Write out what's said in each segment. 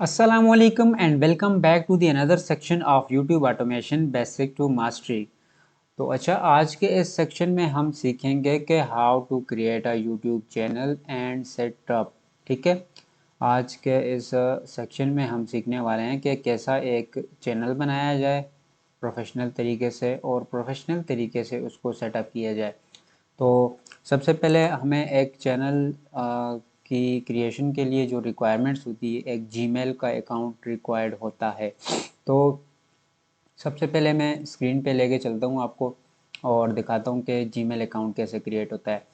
Assalamualaikum and welcome back to the another section of YouTube automation basic to mastery। तो अच्छा, आज के इस सेक्शन में हम सीखेंगे कि how to create a YouTube channel and setup. ठीक है, आज के इस सेक्शन में हम सीखने वाले हैं कि कैसा एक चैनल बनाया जाए प्रोफेशनल तरीके से और प्रोफेशनल तरीके से उसको सेटअप किया जाए। तो सबसे पहले हमें एक चैनल की क्रिएशन के लिए जो रिक्वायरमेंट्स होती है, एक जीमेल का अकाउंट रिक्वायर्ड होता है। तो सबसे पहले मैं स्क्रीन पे लेके चलता हूँ आपको और दिखाता हूँ कि जीमेल अकाउंट कैसे क्रिएट होता है।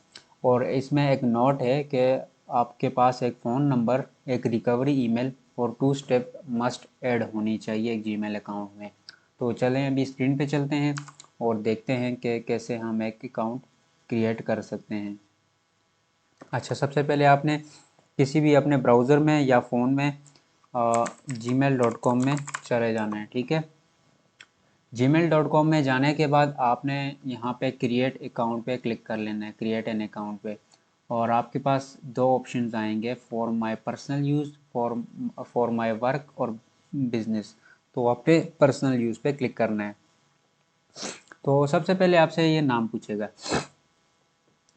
और इसमें एक नोट है कि आपके पास एक फ़ोन नंबर, एक रिकवरी ईमेल और 2 स्टेप मस्ट ऐड होनी चाहिए एक जीमेल अकाउंट में। तो चलें अभी स्क्रीन पे चलते हैं और देखते हैं कि कैसे हम एक अकाउंट क्रिएट कर सकते हैं। अच्छा, सबसे पहले आपने किसी भी अपने ब्राउज़र में या फ़ोन में gmail.com में चले जाना है। ठीक है, gmail.com में जाने के बाद आपने यहाँ पे क्रिएट अकाउंट पे क्लिक कर लेना है, क्रिएट एन अकाउंट पे। और आपके पास दो ऑप्शंस आएंगे, for my personal use, for my work और बिजनेस। तो आप पे पर्सनल यूज़ पे क्लिक करना है। तो सबसे पहले आपसे ये नाम पूछेगा,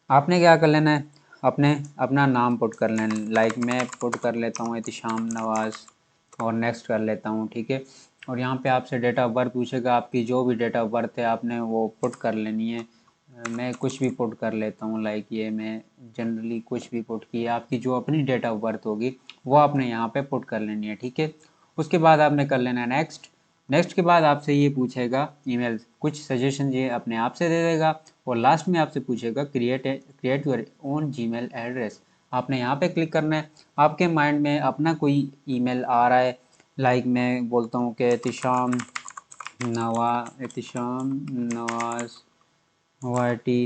आपने क्या कर लेना है, अपने अपना नाम पुट कर लेना। लाइक मैं पुट कर लेता हूँ एहतिशाम नवाज़ और नेक्स्ट कर लेता हूँ। ठीक है, और यहाँ पे आपसे डेट ऑफ बर्थ पूछेगा, आपकी जो भी डेट ऑफ बर्थ है आपने वो पुट कर लेनी है। मैं कुछ भी पुट कर लेता हूँ, लाइक ये मैं जनरली कुछ भी पुट किया। आपकी जो अपनी डेट ऑफ बर्थ होगी वो आपने यहाँ पे पुट कर लेनी है। ठीक है, उसके बाद आपने कर लेना है नेक्स्ट। नेक्स्ट के बाद आपसे ये पूछेगा ईमेल, कुछ सजेशन ये अपने आप से दे देगा। और लास्ट में आपसे पूछेगा create your own Gmail address. आपने यहाँ पे क्लिक करना है। आपके माइंड में अपना कोई ईमेल आ रहा है, लाइक मैं बोलता हूँ कि एहतिशाम नवाज वाईटी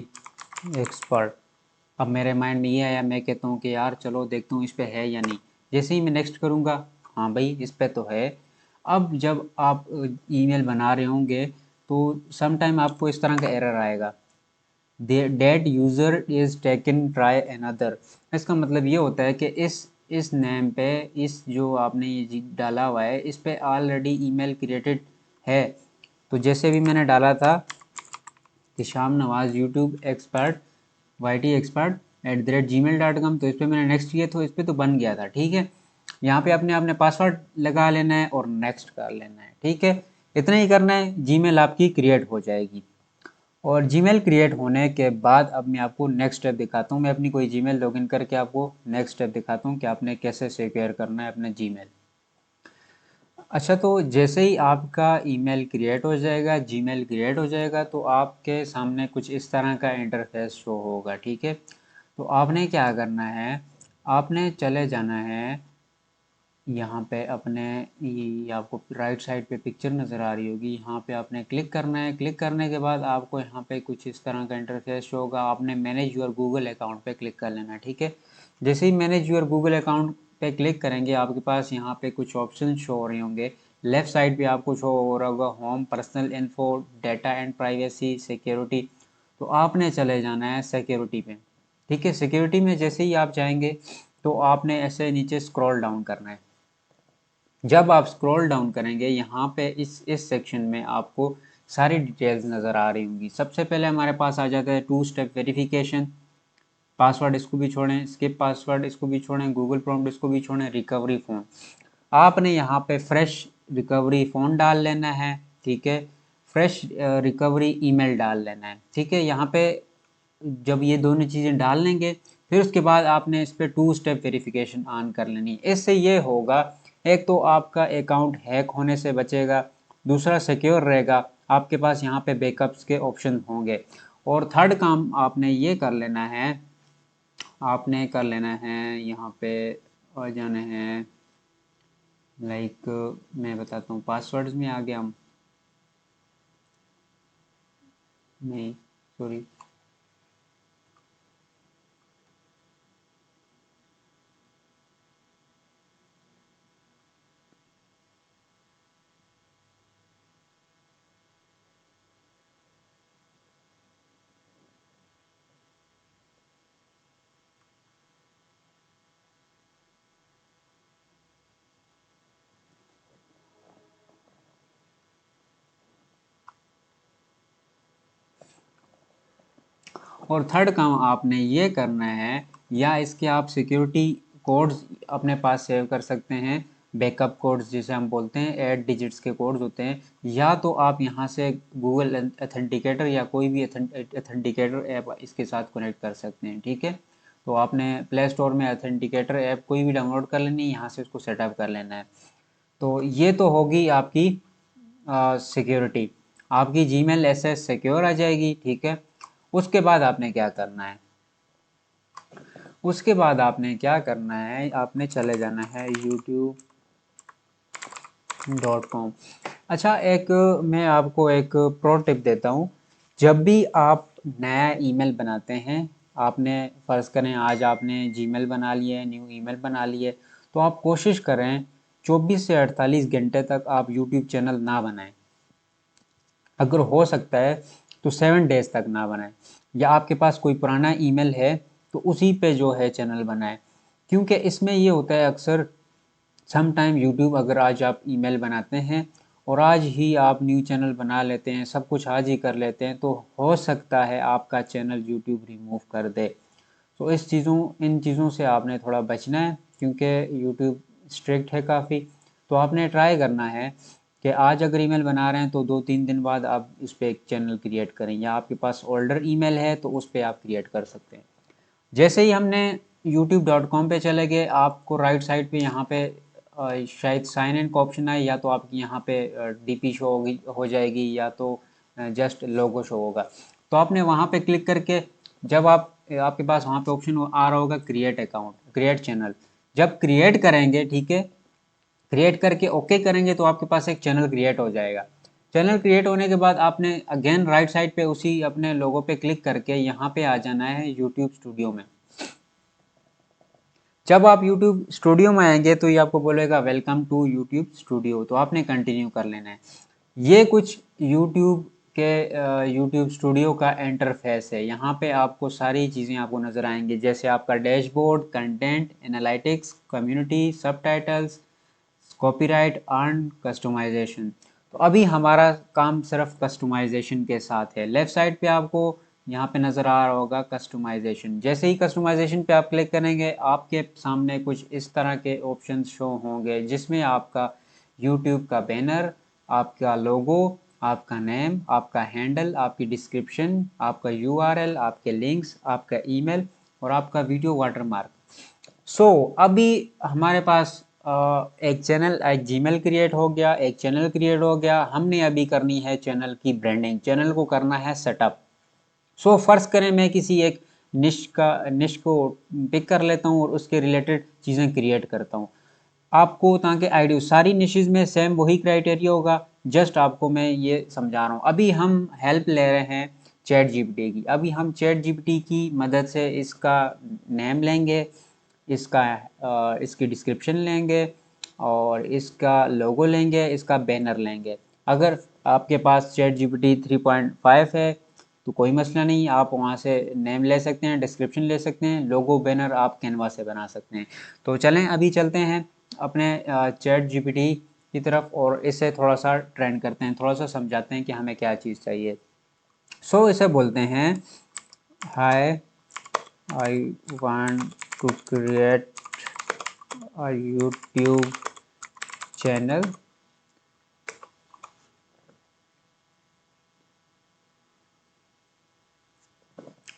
एक्सपर्ट। अब मेरे माइंड में ये आया, मैं कहता हूँ कि यार चलो देखता हूँ इस पे है या नहीं। जैसे ही मैं नेक्स्ट करूँगा, हाँ भाई इस पे तो है। अब जब आप ईमेल बना रहे होंगे तो सम टाइम आपको इस तरह का एरर आएगा, that user is taken try another. इसका मतलब ये होता है कि इस नेम पे, इस जो आपने ये डाला हुआ है इस पे ऑलरेडी ईमेल क्रिएटेड है। तो जैसे भी मैंने डाला था कि Sham Nawaz YouTube expert Y T expert @gmail.com, तो इस पर मैंने नेक्स्ट किया तो इस पर तो बन गया था। ठीक है, यहाँ पे अपने अपने पासवर्ड लगा लेना है और नेक्स्ट कर लेना है। ठीक है, इतना ही करना है, जीमेल आपकी क्रिएट हो जाएगी। और जीमेल क्रिएट होने के बाद अब मैं आपको नेक्स्ट स्टेप दिखाता हूँ। मैं अपनी कोई जीमेल लॉगिन करके आपको नेक्स्ट स्टेप दिखाता हूँ कि आपने कैसे सिक्योर करना है अपना जीमेल। अच्छा, तो जैसे ही आपका ईमेल क्रिएट हो जाएगा, जीमेल क्रिएट हो जाएगा, तो आपके सामने कुछ इस तरह का इंटरफेस शो होगा। ठीक है, तो आपने क्या करना है, आपने चले जाना है यहाँ पे अपने, ये आपको राइट साइड पे पिक्चर नज़र आ रही होगी, यहाँ पे आपने क्लिक करना है। क्लिक करने के बाद आपको यहाँ पे कुछ इस तरह का इंटरफेस शो होगा। आपने मैनेज योर गूगल अकाउंट पे क्लिक कर लेना है। ठीक है, जैसे ही मैनेज योर गूगल अकाउंट पे क्लिक करेंगे, आपके पास यहाँ पे कुछ ऑप्शन शो हो रहे होंगे। लेफ्ट साइड पे आपको शो हो रहा होगा home, personal info, data and privacy, security. तो आपने चले जाना है सिक्योरिटी पे। ठीक है, सिक्योरिटी में जैसे ही आप जाएंगे तो आपने ऐसे नीचे स्क्रॉल डाउन करना है। जब आप स्क्रॉल डाउन करेंगे यहाँ पे इस सेक्शन में आपको सारी डिटेल्स नज़र आ रही होंगी। सबसे पहले हमारे पास आ जाता है 2 स्टेप वेरिफिकेशन, पासवर्ड इसको भी छोड़ें, स्किप पासवर्ड इसको भी छोड़ें, गूगल प्रॉम्प्ट इसको भी छोड़ें, रिकवरी फ़ोन। आपने यहाँ पे फ्रेश रिकवरी फ़ोन डाल लेना है। ठीक है, फ्रेश रिकवरी ईमेल डाल लेना है। ठीक है, यहाँ पे जब ये दोनों चीज़ें डाल लेंगे फिर उसके बाद आपने इस पर 2 स्टेप वेरिफिकेशन ऑन कर लेनी है। इससे ये होगा, एक तो आपका अकाउंट हैक होने से बचेगा, दूसरा सिक्योर रहेगा, आपके पास यहाँ पे बैकअप्स के ऑप्शन होंगे। और थर्ड काम आपने ये कर लेना है, आपने कर लेना है यहाँ पे आ जाना है, लाइक मैं बताता हूँ, पासवर्ड्स में आ गया हम, नहीं सॉरी, और थर्ड काम आपने ये करना है, या इसके आप सिक्योरिटी कोड्स अपने पास सेव कर सकते हैं, बैकअप कोड्स जिसे हम बोलते हैं, 8 डिजिट्स के कोड्स होते हैं, या तो आप यहाँ से गूगल अथेंटिकेटर या कोई भी अथेंटिकेटर ऐप इसके साथ कनेक्ट कर सकते हैं। ठीक है, तो आपने प्ले स्टोर में अथेंटिकेटर ऐप कोई भी डाउनलोड कर लेनी है, यहाँ से उसको सेटअप कर लेना है। तो ये तो होगी आपकी सिक्योरिटी, आपकी जीमेल ऐसे सिक्योर आ जाएगी। ठीक है, उसके बाद आपने क्या करना है, उसके बाद आपने क्या करना है, आपने चले जाना है youtube.com। अच्छा, एक मैं आपको एक प्रो टिप देता हूँ, जब भी आप नया ईमेल बनाते हैं, आपने फ़र्ज़ करें आज आपने जीमेल बना लिए, न्यू ईमेल बना लिए, तो आप कोशिश करें 24 से 48 घंटे तक आप यूट्यूब चैनल ना बनाएं। अगर हो सकता है तो 7 डेज़ तक ना बनाएं, या आपके पास कोई पुराना ईमेल है तो उसी पे जो है चैनल बनाएं, क्योंकि इसमें ये होता है अक्सर सम टाइम यूट्यूब, अगर आज आप ईमेल बनाते हैं और आज ही आप न्यू चैनल बना लेते हैं, सब कुछ आज ही कर लेते हैं, तो हो सकता है आपका चैनल यूट्यूब रिमूव कर दे। तो इन चीज़ों से आपने थोड़ा बचना है, क्योंकि यूट्यूब स्ट्रिक्ट है काफ़ी। तो आपने ट्राई करना है कि आज अगर ईमेल बना रहे हैं तो 2-3 दिन बाद आप इस पर एक चैनल क्रिएट करें, या आपके पास ओल्डर ईमेल है तो उस पर आप क्रिएट कर सकते हैं। जैसे ही हमने youtube.com पे चले गए, आपको राइट साइड पे यहाँ पे शायद साइन इन का ऑप्शन है, या तो आपकी यहाँ पे डीपी शो होगी हो जाएगी, या तो जस्ट लोगो शो होगा। तो आपने वहाँ पे क्लिक करके, जब आपके पास वहाँ पे ऑप्शन आ रहा होगा क्रिएट अकाउंट, क्रिएट चैनल, जब क्रिएट करेंगे, ठीक है, क्रिएट करके ओके करेंगे तो आपके पास एक चैनल क्रिएट हो जाएगा। चैनल क्रिएट होने के बाद आपने अगेन राइट साइड पे उसी अपने लोगो पे क्लिक करके यहाँ पे आ जाना है यूट्यूब स्टूडियो में। जब आप यूट्यूब स्टूडियो में आएंगे तो ये आपको बोलेगा वेलकम टू यूट्यूब स्टूडियो, तो आपने कंटिन्यू कर लेना है। ये कुछ यूट्यूब स्टूडियो का इंटरफेस है। यहाँ पे आपको सारी चीज़ें आपको नज़र आएंगी, जैसे आपका dashboard, content analytics, community, subtitles, copyright, earn, customization. तो अभी हमारा काम सिर्फ कस्टमाइजेशन के साथ है। लेफ्ट साइड पे आपको यहाँ पे नज़र आ रहा होगा कस्टमाइजेशन। जैसे ही कस्टमाइजेशन पे आप क्लिक करेंगे, आपके सामने कुछ इस तरह के ऑप्शन शो होंगे, जिसमें आपका यूट्यूब का बैनर, आपका लोगो, आपका नेम, आपका हैंडल, आपकी डिस्क्रिप्शन, आपका यूआरएल, आपके लिंक्स, आपका ईमेल और आपका वीडियो वाटरमार्क। अभी हमारे पास एक जीमेल क्रिएट हो गया, एक चैनल क्रिएट हो गया। हमने अभी करनी है चैनल की ब्रांडिंग, चैनल को करना है सेटअप। फर्ज करें मैं किसी एक निश को पिक कर लेता हूँ और उसके रिलेटेड चीज़ें क्रिएट करता हूँ। आपको ताकि आइडिया, सारी निशेज में सेम वही क्राइटेरिया होगा, जस्ट आपको मैं ये समझा रहा हूँ। अभी हम हेल्प ले रहे हैं चैट जीपीटी की। अभी हम चैट जीपीटी की मदद से इसका नेम लेंगे, इसकी डिस्क्रिप्शन लेंगे और इसका लोगो लेंगे, इसका बैनर लेंगे। अगर आपके पास चैट जीपीटी 3.5 है तो कोई मसला नहीं, आप वहाँ से नेम ले सकते हैं, डिस्क्रिप्शन ले सकते हैं, लोगो बैनर आप कैनवा से बना सकते हैं। तो चलें अभी चलते हैं अपने चैट जीपीटी की तरफ और इसे थोड़ा सा ट्रेंड करते हैं, थोड़ा सा समझाते हैं कि हमें क्या चीज़ चाहिए। इसे बोलते हैं hi, I want to create a YouTube channel।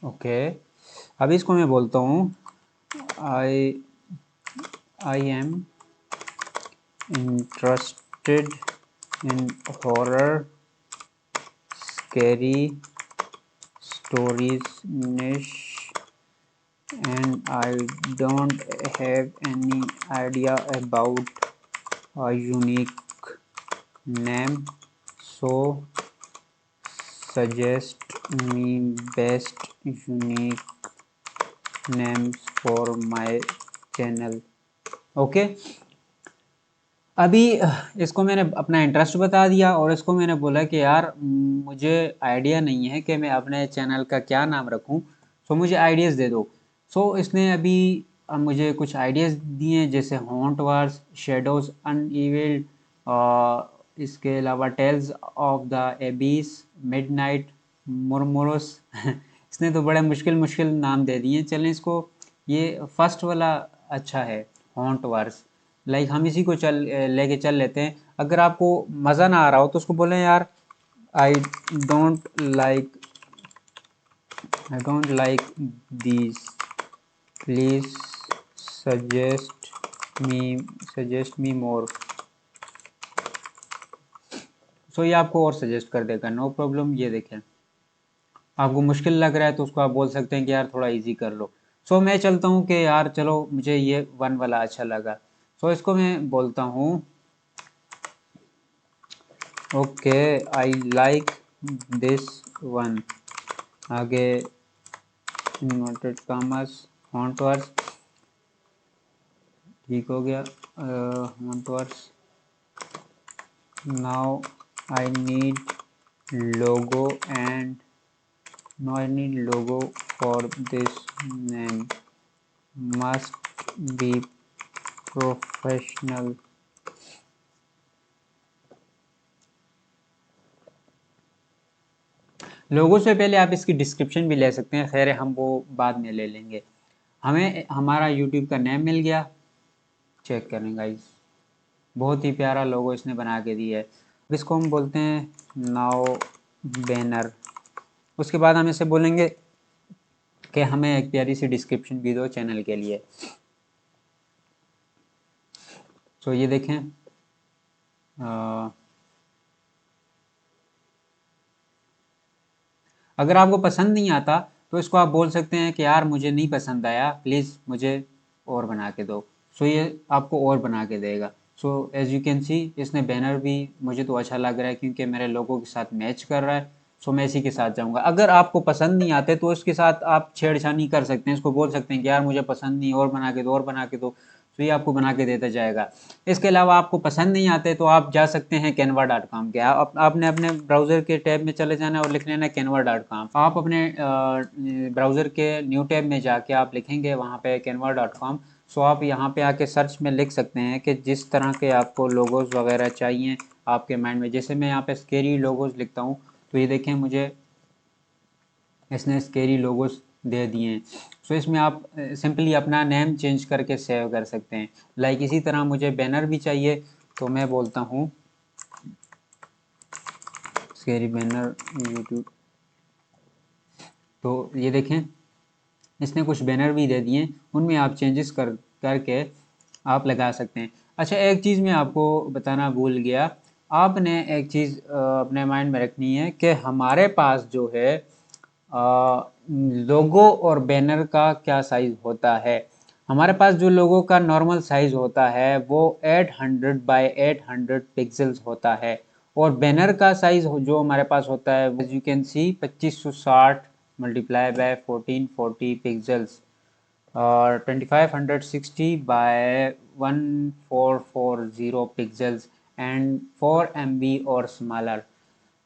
Okay, अभी इसको मैं बोलता हूँ I am interested in horror scary stories niche and I don't have any idea about a unique name, so suggest me best unique names for my channel। Okay, अभी इसको मैंने अपना interest बता दिया और इसको मैंने बोला कि यार मुझे आइडिया नहीं है कि मैं अपने चैनल का क्या नाम रखूं, मुझे आइडियाज़ दे दो। इसने अभी मुझे कुछ आइडियाज़ दिए हैं, जैसे हॉन्ट वार्स, शेडोज अनइविल्ड, इसके अलावा tales of the abyss, midnight, murmurs, इसने तो बड़े मुश्किल मुश्किल नाम दे दिए। चलें इसको, ये फर्स्ट वाला अच्छा है, हॉन्ट वर्स। लाइक हम इसी को लेके चल लेते हैं। अगर आपको मज़ा ना आ रहा हो तो उसको बोलें यार I don't like this, please suggest me more. So ये आपको और सजेस्ट कर देगा, नो प्रॉब्लम। ये देखें, आपको मुश्किल लग रहा है तो उसको आप बोल सकते हैं कि यार थोड़ा इजी कर लो। सो मैं चलता हूँ कि यार चलो मुझे ये वन वाला अच्छा लगा। सो इसको मैं बोलता हूँ okay I like this one. आगे इन्वर्टेड कॉमर्स, फॉन्ट वर्स ठीक हो गया, font verse. Now I need logo and now I need logo for this name, must be professional। लोगो से पहले आप इसकी डिस्क्रिप्शन भी ले सकते हैं, खैर है हम वो बाद में ले लेंगे। हमें हमारा यूट्यूब का नेम मिल गया, चेक करें गाइस, बहुत ही प्यारा लोगो इसने बना के दिया है। अब इसको हम बोलते हैं नाउ बैनर। उसके बाद हम इसे बोलेंगे कि हमें एक प्यारी सी डिस्क्रिप्शन भी दो चैनल के लिए। तो ये देखें, अगर आपको पसंद नहीं आता तो इसको आप बोल सकते हैं कि यार मुझे नहीं पसंद आया, प्लीज़ मुझे और बना के दो। सो ये आपको और बना के देगा। So as you can see इसने बैनर भी मुझे तो अच्छा लग रहा है क्योंकि मेरे लोगों के साथ मैच कर रहा है। सो मैं इसी के साथ जाऊंगा। अगर आपको पसंद नहीं आते तो इसके साथ आप छेड़छानी कर सकते हैं, इसको बोल सकते हैं कि यार मुझे पसंद नहीं, और बना के दो, और बना के दो। तो ये आपको बना के देता जाएगा। इसके अलावा आपको पसंद नहीं आते तो आप जा सकते हैं canva.com के। आपने अपने ब्राउज़र के टैब में चले जाना और लिख लेना canva.com। आप अपने ब्राउज़र के न्यू टैब में जाके आप लिखेंगे वहाँ पे canva.com। सो आप यहाँ पे आके सर्च में लिख सकते हैं कि जिस तरह के आपको लोगोज़ वगैरह चाहिए आपके माइंड में। जैसे मैं यहाँ पे स्केरी लोगोज़ लिखता हूँ तो ये देखें मुझे इसने स्केरी लोगोस दे दिए हैं। सो इसमें आप सिंपली अपना नेम चेंज करके सेव कर सकते हैं। लाइक इसी तरह मुझे बैनर भी चाहिए तो मैं बोलता हूँ स्केरी बैनर यूट्यूब। तो ये देखें इसने कुछ बैनर भी दे दिए, उनमें आप चेंजेस करके आप लगा सकते हैं। अच्छा, एक चीज़ मैं आपको बताना भूल गया, आपने एक चीज़ अपने माइंड में रखनी है कि हमारे पास जो है लोगो और बैनर का क्या साइज होता है। हमारे पास जो लोगो का नॉर्मल साइज होता है वो 800 बाय 800 पिक्सल्स होता है, और बैनर का साइज जो हमारे पास होता है as you can see 2560 multiply by 1440 pixels और 2560 बाय 1440 पिक्सल्स एंड 4 MB और स्मॉलर।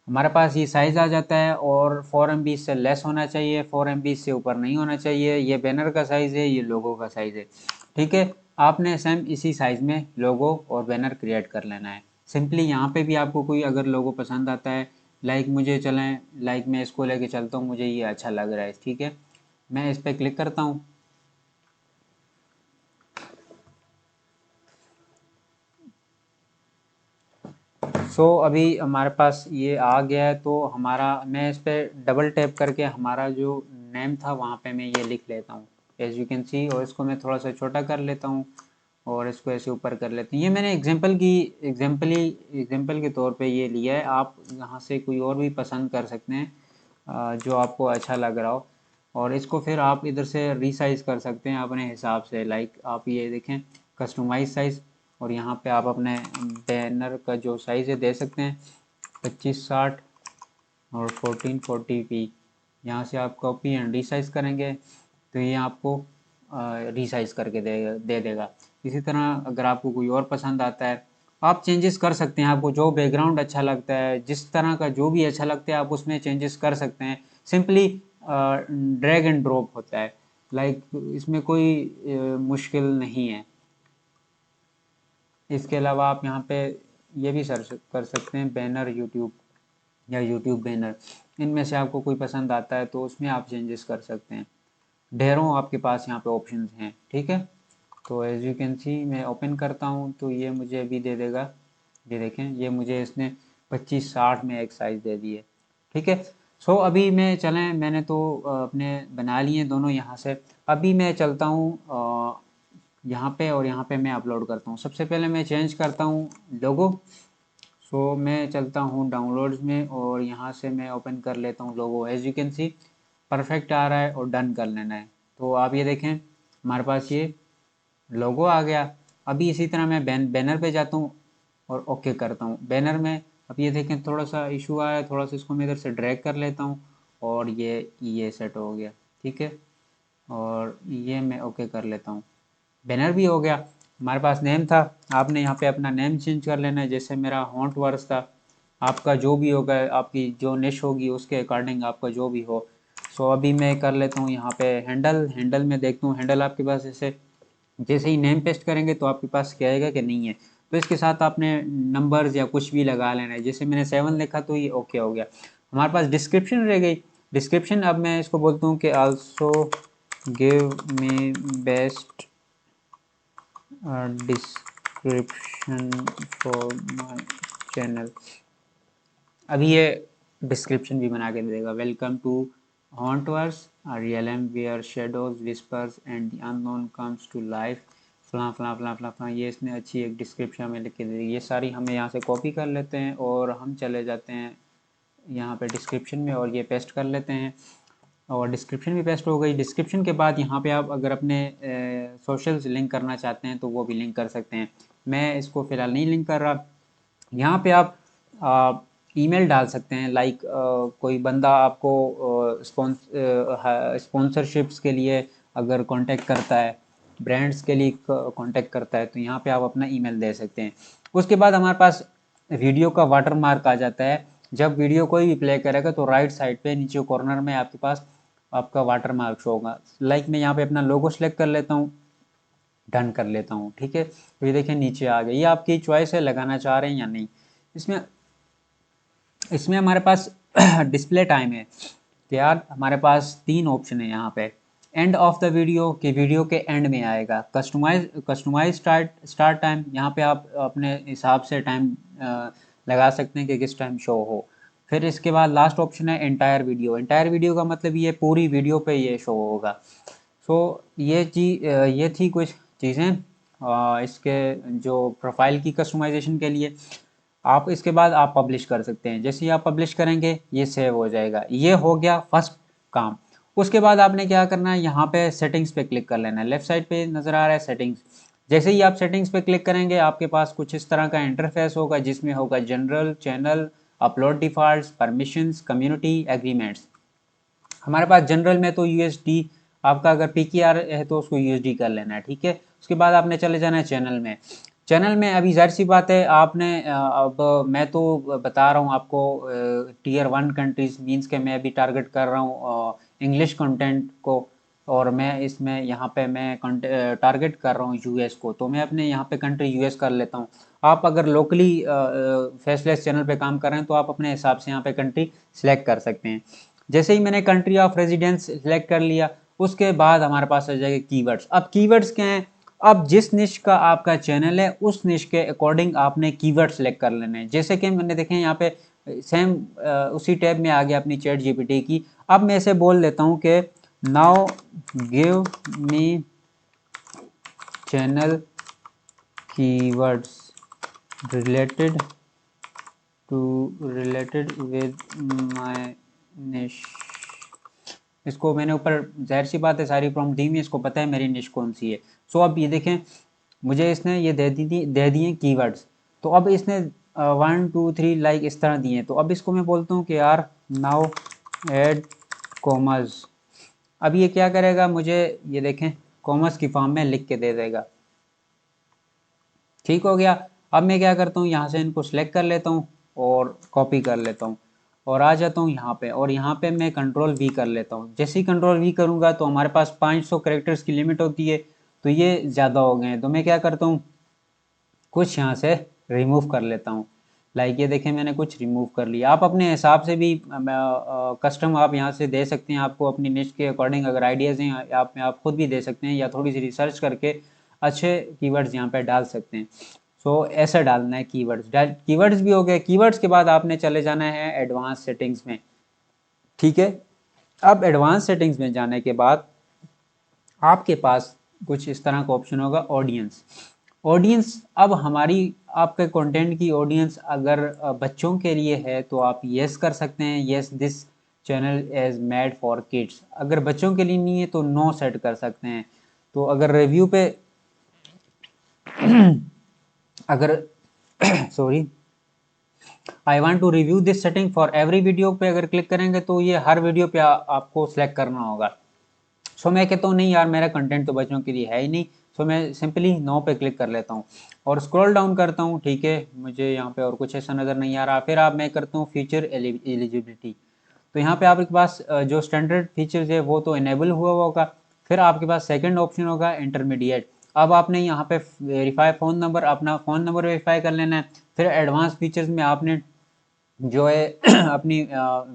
हमारे पास ये साइज़ आ जाता है, और 4 MB से लेस होना चाहिए, 4 MB से ऊपर नहीं होना चाहिए। ये बैनर का साइज़ है, ये लोगो का साइज़ है। ठीक है, आपने सेम इसी साइज़ में लोगो और बैनर क्रिएट कर लेना है। सिंपली यहाँ पे भी आपको कोई अगर लोगो पसंद आता है, लाइक मुझे चलें, लाइक मैं इसको लेके चलता हूँ, मुझे ये अच्छा लग रहा है, ठीक है, मैं इस पर क्लिक करता हूँ। अभी हमारे पास ये आ गया है, तो हमारा मैं इस पर डबल टैप करके हमारा जो नेम था वहाँ पे मैं ये लिख लेता हूँ एज यू कैन सी, और इसको मैं थोड़ा सा छोटा कर लेता हूँ और इसको ऐसे ऊपर कर लेते हैं। ये मैंने एग्जाम्पल के तौर पे ये लिया है, आप यहाँ से कोई और भी पसंद कर सकते हैं जो आपको अच्छा लग रहा हो, और इसको फिर आप इधर से रीसाइज कर सकते हैं अपने हिसाब से। लाइक आप ये देखें कस्टमाइज साइज़, और यहाँ पे आप अपने बैनर का जो साइज़ है दे सकते हैं 2560 और 1440p। यहाँ से आप कॉपी एंड रीसाइज करेंगे तो ये आपको रीसाइज करके दे देगा। इसी तरह अगर आपको कोई और पसंद आता है आप चेंजेस कर सकते हैं, आपको जो बैकग्राउंड अच्छा लगता है, जिस तरह का जो भी अच्छा लगता है आप उसमें चेंजेस कर सकते हैं। सिंपली ड्रैग एंड ड्रॉप होता है, लाइक इसमें कोई मुश्किल नहीं है। इसके अलावा आप यहाँ पे ये भी सर्च कर सकते हैं बैनर यूट्यूब या यूट्यूब बैनर। इनमें से आपको कोई पसंद आता है तो उसमें आप चेंजेस कर सकते हैं। ढेरों आपके पास यहाँ पे ऑप्शंस हैं, ठीक है। तो एज यू कैन सी मैं ओपन करता हूँ तो ये मुझे अभी दे देगा, ये देखें, ये मुझे इसने 2560 में एक साइज़ दे दी है, ठीक है। सो अभी मैं चलें, मैंने तो अपने बना लिए दोनों यहाँ से। अभी मैं चलता हूँ यहाँ पे और यहाँ पे मैं अपलोड करता हूँ। सबसे पहले मैं चेंज करता हूँ लोगो। सो मैं चलता हूँ डाउनलोड्स में और यहाँ से मैं ओपन कर लेता हूँ logo. As you can see perfect आ रहा है और डन कर लेना है। तो आप ये देखें हमारे पास ये लोगो आ गया। अभी इसी तरह मैं बैनर पे जाता हूँ और ओके करता हूँ। बैनर में अब ये देखें थोड़ा सा इशू आया है, थोड़ा सा इसको मैं इधर से ड्रैग कर लेता हूँ और ये सेट हो गया, ठीक है। और ये मैं ओके कर लेता हूँ, बैनर भी हो गया। हमारे पास नेम था, आपने यहाँ पे अपना नेम चेंज कर लेना है। जैसे मेरा हॉन्ट वर्स था, आपका जो भी होगा, आपकी जो निश होगी उसके अकॉर्डिंग आपका जो भी हो। सो अभी मैं कर लेता हूँ यहाँ पे हैंडल। हैंडल में देखता हूँ हैंडल आपके पास जैसे ही नेम पेस्ट करेंगे तो आपके पास क्या आएगा कि नहीं है। तो इसके साथ आपने नंबर्स या कुछ भी लगा लेना है। जैसे मैंने 7 लिखा तो ये ओके हो गया। हमारे पास डिस्क्रिप्शन रह गई। डिस्क्रिप्शन अब मैं इसको बोलता हूँ कि also give me best description for my channel. अभी ये डिस्क्रिप्शन भी बना के दे देगा। Welcome to Hauntverse, a realm where shadows whispers and the unknown comes to life, फलां फलां फलां फलां फलां। ये इसने अच्छी एक डिस्क्रिप्शन में लिख के दे दी। ये सारी हमें यहाँ से कॉपी कर लेते हैं और हम चले जाते हैं यहाँ पे डिस्क्रिप्शन में और ये पेस्ट कर लेते हैं। और डिस्क्रिप्शन भी पेस्ट हो गई। डिस्क्रिप्शन के बाद यहाँ पे आप अगर अपने सोशल से लिंक करना चाहते हैं तो वो भी लिंक कर सकते हैं। मैं इसको फ़िलहाल नहीं लिंक कर रहा। यहाँ पे आप ईमेल डाल सकते हैं। लाइक कोई बंदा आपको स्पॉन्सरशिप्स के लिए अगर कांटेक्ट करता है, ब्रांड्स के लिए कांटेक्ट करता है, तो यहाँ पे आप अपना ईमेल दे सकते हैं। उसके बाद हमारे पास वीडियो का वाटर मार्क आ जाता है। जब वीडियो कोई भी प्ले करेगा तो राइट साइड पे नीचे कॉर्नर में आपके पास आपका वाटर मार्क शो होगा। लाइक मैं यहाँ पे अपना लोगो सेलेक्ट कर लेता हूँ, डन कर लेता हूँ, ठीक है। तो ये देखिए नीचे आ गया। ये आपकी चॉइस है लगाना चाह रहे हैं या नहीं। इसमें इसमें हमारे पास डिस्प्ले टाइम है कि यार हमारे पास 3 ऑप्शन है यहाँ पे। एंड ऑफ द वीडियो के वीडियो के एंड में आएगा। कस्टमाइज स्टार्ट टाइम, यहाँ पे आप अपने हिसाब से टाइम लगा सकते हैं कि किस टाइम शो हो। फिर इसके बाद लास्ट ऑप्शन है एंटायर वीडियो। एंटायर वीडियो का मतलब ये पूरी वीडियो पे ये शो होगा। सो ये थी कुछ चीज़ें इसके जो प्रोफाइल की कस्टमाइजेशन के लिए। आप इसके बाद आप पब्लिश कर सकते हैं। जैसे ही आप पब्लिश करेंगे ये सेव हो जाएगा। ये हो गया फर्स्ट काम। उसके बाद आपने क्या करना है, यहाँ पे सेटिंग्स पे क्लिक कर लेना है। लेफ्ट साइड पे नज़र आ रहा है सेटिंग्स। जैसे ही आप सेटिंग्स पे क्लिक करेंगे आपके पास कुछ इस तरह का इंटरफेस होगा जिसमें होगा general, channel, upload defaults, permissions, community, agreements. हमारे पास जनरल में तो यूएसडी, आपका अगर पीकेआर है तो उसको यूएसडी कर लेना है, ठीक है। उसके बाद आपने चले जाना है चैनल में। चैनल में अभी जाहिर सी बात है आपने अब मैं तो बता रहा हूँ आपको टीयर 1 कंट्रीज मींस के मैं अभी टारगेट कर रहा हूँ इंग्लिश कंटेंट को। और मैं इसमें यहाँ पे मैं टारगेट कर रहा हूँ यूएस को, तो मैं अपने यहाँ पे कंट्री यूएस कर लेता हूँ। आप अगर लोकली फेसलेस चैनल पे काम कर रहे हैं तो आप अपने हिसाब से यहाँ पे कंट्री सिलेक्ट कर सकते हैं। जैसे ही मैंने कंट्री ऑफ रेजिडेंस सिलेक्ट कर लिया उसके बाद हमारे पास आ जाएगा कीवर्ड्स। अब कीवर्ड्स क्या हैं, अब जिस निश का आपका चैनल है उस निश के अकॉर्डिंग आपने कीवर्ड सेलेक्ट कर लेने हैं। जैसे कि मैंने देखें यहाँ पे सेम उसी टैब में आ गया अपनी चैट जीपीटी की। अब मैं इसे बोल देता हूँ कि now give me channel keywords related with my निश। इसको मैंने ऊपर जाहिर सी बात है सारी प्रॉम्प्ट दी हुई है, इसको पता है मेरी निश कौन सी है। सो अब ये देखें मुझे इसने ये दे दिए कीवर्ड्स। तो अब इसने 1 2 3 लाइक इस तरह दिए। तो अब इसको मैं बोलता हूँ कि यार नाउ ऐड कॉमर्स। अब ये क्या करेगा, मुझे ये देखें कॉमर्स की फॉर्म में लिख के दे देगा। ठीक हो गया। अब मैं क्या करता हूँ, यहाँ से इनको सेलेक्ट कर लेता हूँ और कॉपी कर लेता हूँ और आ जाता हूँ यहाँ पे। और यहाँ पे मैं कंट्रोल वी कर लेता हूँ। जैसे ही कंट्रोल वी करूँगा तो हमारे पास 500 कैरेक्टर्स की लिमिट होती है, तो ये ज़्यादा हो गए हैं। तो मैं क्या करता हूँ, कुछ यहाँ से रिमूव कर लेता हूँ। लाइक ये देखें मैंने कुछ रिमूव कर लिया। आप अपने हिसाब से भी कस्टम आप यहाँ से दे सकते हैं, आपको अपनी निश के अकॉर्डिंग अगर आइडियाज़ हैं आप खुद भी दे सकते हैं, या थोड़ी सी रिसर्च करके अच्छे कीवर्ड्स यहाँ पे डाल सकते हैं। सो ऐसा डालना है कीवर्ड्स। कीवर्ड्स भी हो गए। कीवर्ड्स के बाद आपने चले जाना है एडवांस सेटिंग्स में, ठीक है। अब एडवांस सेटिंग्स में जाने के बाद आपके पास कुछ इस तरह का ऑप्शन होगा, ऑडियंस। ऑडियंस, अब हमारी आपके कंटेंट की ऑडियंस अगर बच्चों के लिए है तो आप यस कर सकते हैं, yes this channel is made for kids. अगर बच्चों के लिए नहीं है तो नो सेट कर सकते हैं। तो अगर रिव्यू पे अगर sorry, I want to review this setting for every video पे अगर क्लिक करेंगे तो ये हर वीडियो पे आपको सिलेक्ट करना होगा। सो मैं कहता हूँ नहीं यार, मेरा कंटेंट तो बच्चों के लिए है ही नहीं। सो मैं सिंपली नो पे क्लिक कर लेता हूँ और स्क्रॉल डाउन करता हूँ, ठीक है। मुझे यहाँ पे और कुछ ऐसा नज़र नहीं आ रहा। फिर मैं करता हूँ फीचर एलिजिबिलिटी। तो यहाँ पे आपके पास जो स्टैंडर्ड फीचर्स है वो तो इनेबल हुआ होगा। फिर आपके पास सेकंड ऑप्शन होगा इंटरमीडिएट। अब आपने यहाँ पे वेरीफाई फ़ोन नंबर, अपना फ़ोन नंबर वेरीफाई कर लेना है। फिर एडवांस फीचर्स में आपने जो है अपनी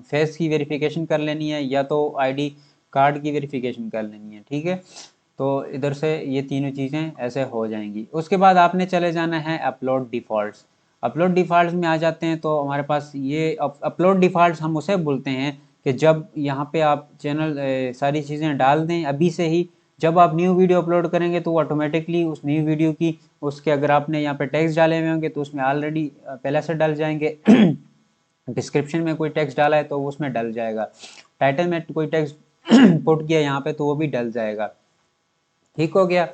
फेस की वेरिफिकेशन कर लेनी है, या तो आईडी कार्ड की वेरिफिकेशन कर लेनी है, ठीक है। तो इधर से ये तीनों चीज़ें ऐसे हो जाएंगी। उसके बाद आपने चले जाना है अपलोड डिफ़ॉल्ट्स। अपलोड डिफ़ॉल्ट्स में आ जाते हैं तो हमारे पास ये अपलोड डिफ़ॉल्ट्स हम उसे बोलते हैं कि जब यहाँ पे आप चैनल सारी चीज़ें डाल दें अभी से ही, जब आप न्यू वीडियो अपलोड करेंगे तो ऑटोमेटिकली उस न्यू वीडियो की उसके अगर आपने यहाँ पे टेक्स्ट डाले हुए होंगे तो उसमें ऑलरेडी पहले से डल जाएंगे। डिस्क्रिप्शन में कोई टेक्स्ट डाला है तो उसमें डल जाएगा। टाइटल में कोई टेक्स्ट पुट किया यहाँ पे तो वो भी डल जाएगा। ठीक हो गया।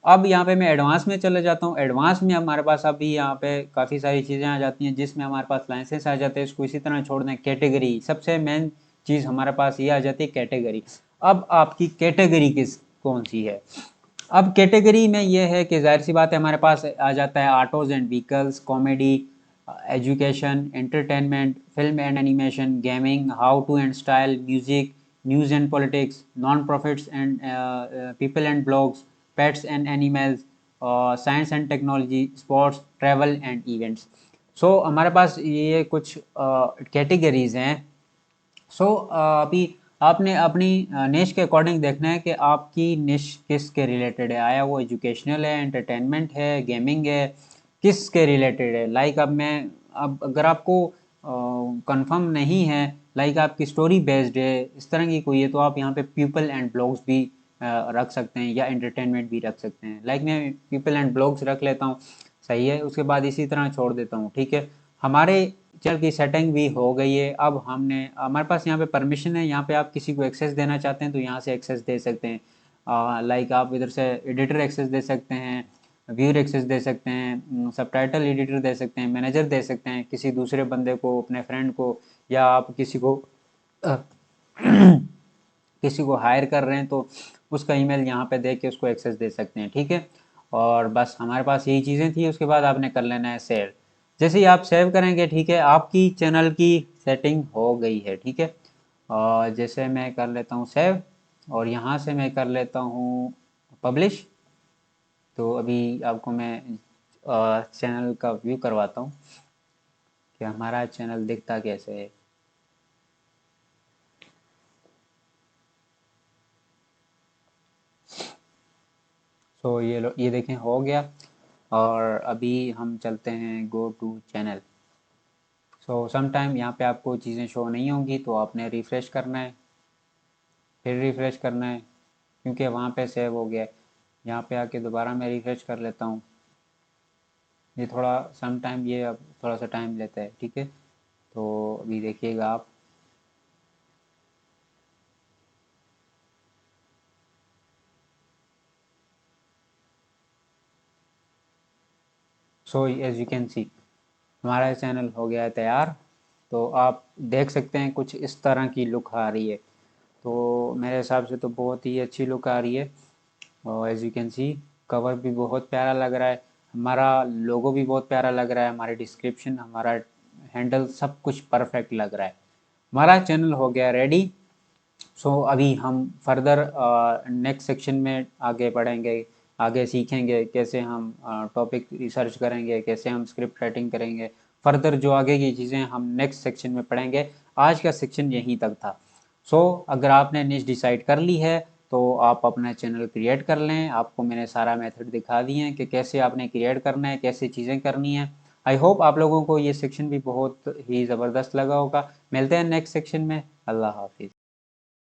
अब यहाँ पे मैं एडवांस में चले जाता हूँ। एडवांस में हमारे पास अभी यहाँ पे काफ़ी सारी चीज़ें आ जाती हैं जिसमें हमारे पास लाइसेंस आ जाते हैं। इसको इसी तरह छोड़ दें। कैटेगरी, सबसे मेन चीज़ हमारे पास ये आ जाती है, कैटेगरी। अब आपकी कैटेगरी कौन सी है? अब कैटेगरी में ये है कि जाहिर सी बात है हमारे पास आ जाता है autos and vehicles, comedy, education, entertainment, film and animation, gaming, how to and style, music, news and politics, non profits and people and blogs, pets and animals, science and technology, sports, travel and events. So हमारे पास ये कुछ categories हैं। सो अभी आपने अपनी निश के अकॉर्डिंग देखना है कि आपकी निश किस के रिलेटेड है। आया वो एजुकेशनल है, एंटरटेनमेंट है, गेमिंग है, किस के रिलेटेड है। लाइक अब अगर आपको कंफर्म नहीं है, लाइक आपकी स्टोरी बेस्ड है, इस तरह की कोई है, तो आप यहाँ पे पीपल एंड ब्लॉग्स भी रख सकते हैं, या एंटरटेनमेंट भी रख सकते हैं। लाइक मैं पीपल एंड ब्लॉग्स रख लेता हूँ, सही है। उसके बाद इसी तरह छोड़ देता हूँ, ठीक है। हमारे चैनल की सेटिंग भी हो गई है। अब हमारे पास यहाँ पे परमिशन है। यहाँ पे आप किसी को एक्सेस देना चाहते हैं तो यहाँ से एक्सेस दे सकते हैं। लाइक आप इधर से एडिटर एक्सेस दे सकते हैं, व्यूअर एक्सेस दे सकते हैं, सबटाइटल एडिटर दे सकते हैं, मैनेजर दे सकते हैं किसी दूसरे बंदे को, अपने फ्रेंड को, या आप किसी को अ, किसी को हायर कर रहे हैं तो उसका ईमेल यहाँ पे दे के उसको एक्सेस दे सकते हैं, ठीक है। और बस हमारे पास यही चीज़ें थी। उसके बाद आपने कर लेना है सेव। जैसे ही आप सेव करेंगे, ठीक है, आपकी चैनल की सेटिंग हो गई है, ठीक है। और जैसे मैं कर लेता हूँ सेव, और यहाँ से मैं कर लेता हूँ पब्लिश। तो अभी आपको मैं चैनल का व्यू करवाता हूँ कि हमारा चैनल दिखता कैसे है। सो ये देखें हो गया। और अभी हम चलते हैं go to channel. So some time यहाँ पे आपको चीज़ें शो नहीं होंगी तो आपने रिफ़्रेश करना है, फिर रिफ़्रेश करना है, क्योंकि वहाँ पे सेव हो गया है। यहाँ पे आके दोबारा मैं रिफ़्रेश कर लेता हूँ। ये थोड़ा सम टाइम ये अब थोड़ा सा टाइम लेता है, ठीक है। तो अभी देखिएगा आप। So as you can see हमारा चैनल हो गया है तैयार। तो आप देख सकते हैं कुछ इस तरह की लुक आ रही है। तो मेरे हिसाब से तो बहुत ही अच्छी लुक आ रही है। और as you can see cover भी बहुत प्यारा लग रहा है, हमारा लोगो भी बहुत प्यारा लग रहा है, हमारी डिस्क्रिप्शन, हमारा हैंडल, सब कुछ परफेक्ट लग रहा है। हमारा चैनल हो गया रेडी। सो अभी हम फर्दर नेक्स्ट सेक्शन में आगे बढ़ेंगे, आगे सीखेंगे कैसे हम टॉपिक रिसर्च करेंगे, कैसे हम स्क्रिप्ट राइटिंग करेंगे। फर्दर जो आगे की चीज़ें हम नेक्स्ट सेक्शन में पढ़ेंगे। आज का सेक्शन यहीं तक था। सो अगर आपने निश डिसाइड कर ली है तो आप अपना चैनल क्रिएट कर लें। आपको मैंने सारा मेथड दिखा दिए हैं कि कैसे आपने क्रिएट करना है, कैसे चीज़ें करनी है। आई होप आप लोगों को ये सेक्शन भी बहुत ही ज़बरदस्त लगा होगा। मिलते हैं नेक्स्ट सेक्शन में। अल्लाह हाफिज़।